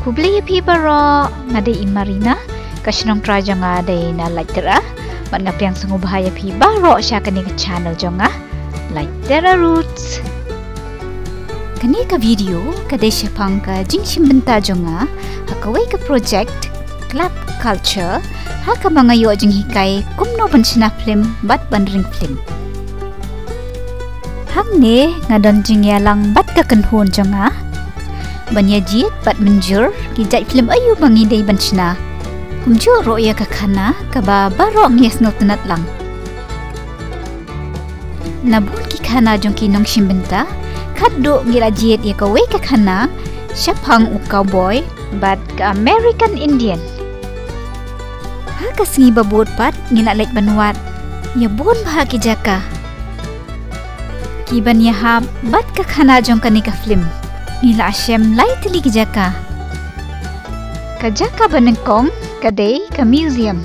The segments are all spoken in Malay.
Kubli pi baro ngade imarina kashnong traja ngade na lightera man ngapiang sangu bahaya pi baro sya kani ke channel jonga lightera roots kani ka video kade syapang ka jingshim benta jonga hakawai ka project club culture haka mangayo jing hikai kumno banchina film bat bandring film hang ne ngadon jing yalang bat ka kanhon jonga banyajit bat menjur kijai film ayu bangi dei banchna kumjo ro ya ka khana ka ba baro nges no tunat lang nabun ki khana jong ki nong shimbenta khaddo ngira jiet ya ka we ka khana syapang u cowboy bat ka American Indian ha ka singi babot pat ngila lek banwat ya bon bha ki jaka ki ban ya ha bat ka khana jong ka ni ka film nila asyam lai tili kijaka kajaka banengkong kadai ka museum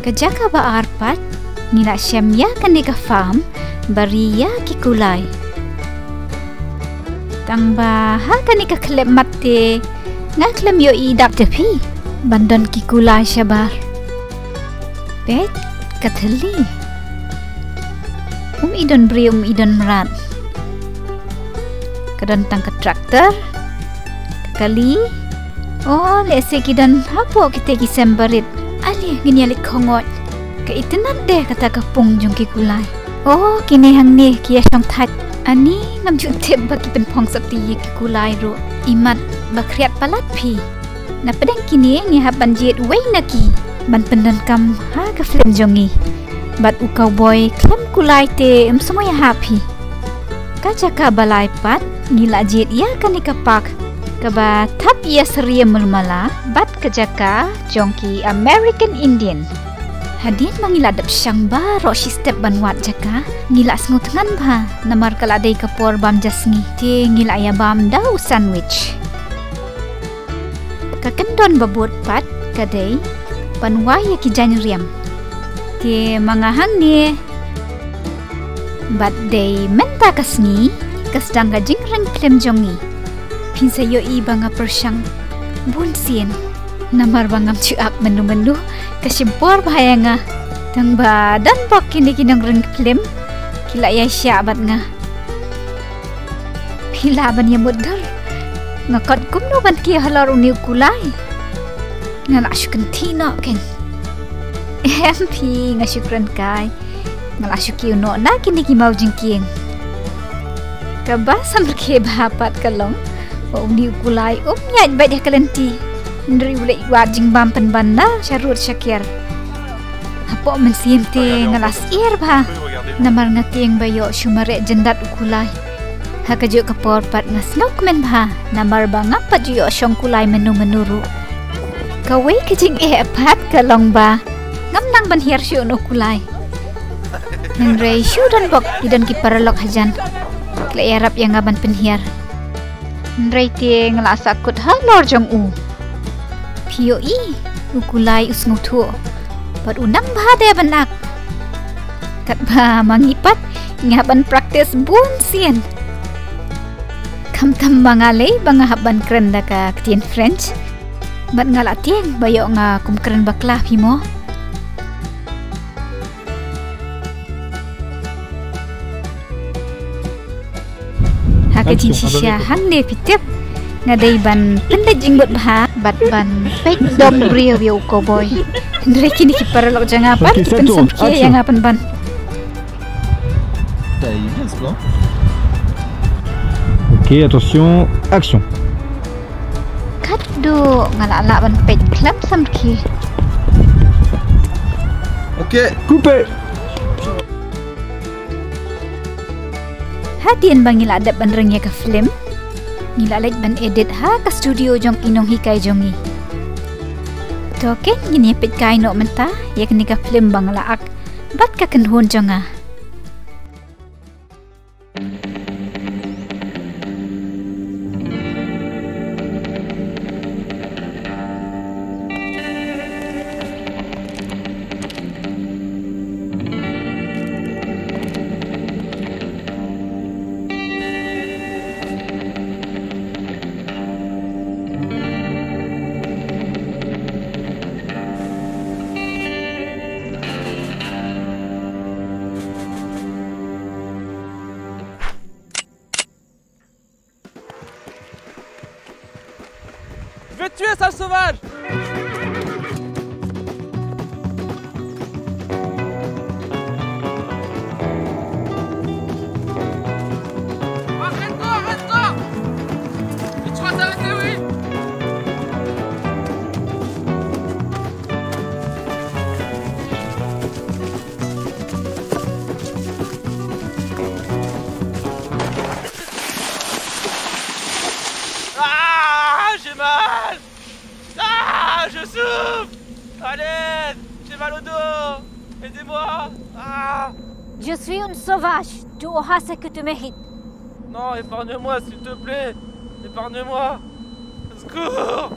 kajaka ba arpat nila asyam ya kani ka farm bari ya kikulay tangba ha kani ka klep matte nga klem yo idap tepi bandon kikulay syabar pet kathali idon bri idon merat kadan tang ke traktor kali oh lese kidan hapo kita kisembarit ali gini alik kongot ke itenat deh kata kapung jong kikulai oh kini hang ni kia syong tat ani ngam jung tep bagi penpong sakti kikulai ro imat bakriat palat pi na pedang kini ngi haban jet wei naki ban pendan kam ha ka film jongi bat u cowboy klem kulai te semua ya happy kacaka balai pat ngila jet ya kani kapak kaba tap ya seria mulmala bat kajaka jongki American Indian hadin mangila dap syang baro si step banwat jaka ngila sngut ngan ba namar kala dei kapor bam jasngi te ngila ya bam dau sandwich kakendon babot pat kadei panwai ya ki janriam te mangahang ni bat dei menta kasngi kasdang ka jingrang klem jongi pinsa yo i banga persyang bunsien namar bangam cuak menu-menu kasimpor bahaya nga tang badan bok kini kinang reng klem kila ya syabat nga pila ban ya mudar ngakot kumno ban kia halar uniu kulai ngala syukan tina ken MP ngasyukran kai ngala syuki uno na kini kimau jingking kabasam ke bapat kalong uni kulai nyat baik dia kalenti ndri ule wajing bam penbanda syarut syakir apo mensim te ngalas ir ba namar ngatieng bayo shumare jendat ukulai hakajo kapor pat ngaslok men ba namar bangap pat yo syong kulai menu-menuru kawe kejing pat kalong ba ngamnang ban hiar syu no kulai ngrei syu dan bok idan ki paralok hajan Yarap yang ngaban penhiar nrei tie ngelasa kut halor jong u POE ukulai usngutu pat unang bahade banak kat ba mangipat ngaban praktis bun sien kam tam mangale banga haban kren da ka ktien French bat ngala tieng bayo nga kum kren bakla pimo kajing sisya hang de pitip ngadai ban pende jinggot bah bat ban pek dom brio yo cowboy ndre kini ki paralok janga pan pensam ki yang apan ban ok attention action kaddo ngala ban pek klap sam ki ok coupé hadian bangila adap bandreng ya ka film ngila lek ban edit ha ka studio jong inong hikai jongi token ngini pet kai no menta ya kini ka film bangla ak bat ka kanhon jonga Je vais te tuer, sale sauvage! Arrête-toi, arrête-toi! Et tu vas t'arrêter, oui! Ah, j'ai mal! Ah, je souffre! À l'aide! J'ai mal au dos! Aidez-moi! Ah! Je suis une sauvage. Tu auras ce que tu mérites. Non, épargne-moi, s'il te plaît! Épargne-moi! Secours!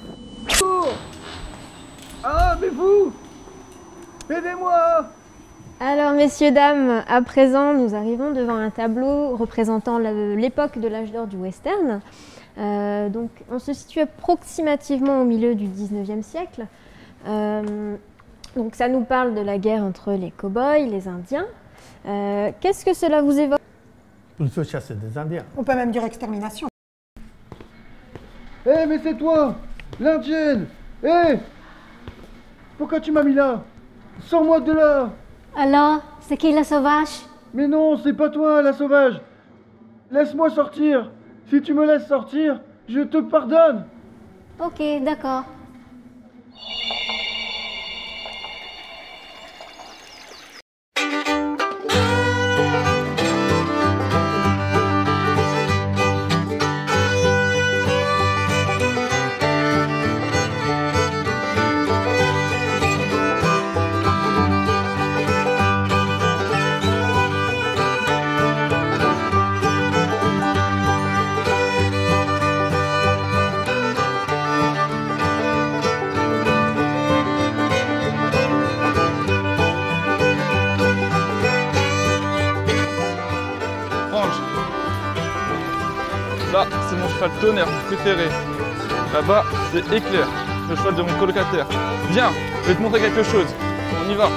Ah, mais vous! Aidez-moi! Alors messieurs, dames, à présent nous arrivons devant un tableau représentant l'époque de l'âge d'or du western. Donc on se situe approximativement au milieu du 19e siècle. Donc ça nous parle de la guerre entre les cow-boys, les Indiens. Qu'est-ce que cela vous évoque? Il faut chasser des Indiens. On peut même dire extermination. Eh, mais c'est toi! L'Indienne! Eh! Pourquoi tu m'as mis là? Sors-moi de là! Alors, c'est qui la sauvage? Mais non, c'est pas toi, la sauvage! Laisse-moi sortir! Si tu me laisses sortir, je te pardonne! Ok, d'accord. Là, c'est mon cheval tonnerre préféré. Là-bas, c'est Éclair, le cheval de mon colocataire. Viens, je vais te montrer quelque chose. On y va.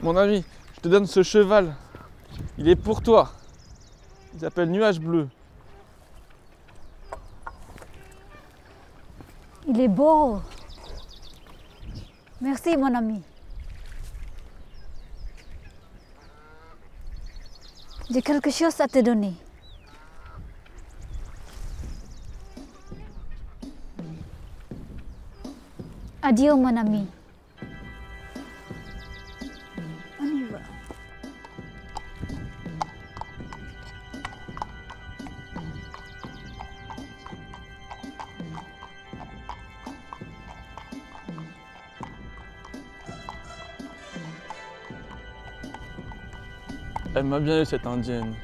Mon ami, je te donne ce cheval. Il est pour toi. Il s'appelle Nuage Bleu. Il est beau. Merci, mon ami. J'ai quelque chose à te donner. Adieu, mon ami. On y va. Elle m'a bien eu cette indienne.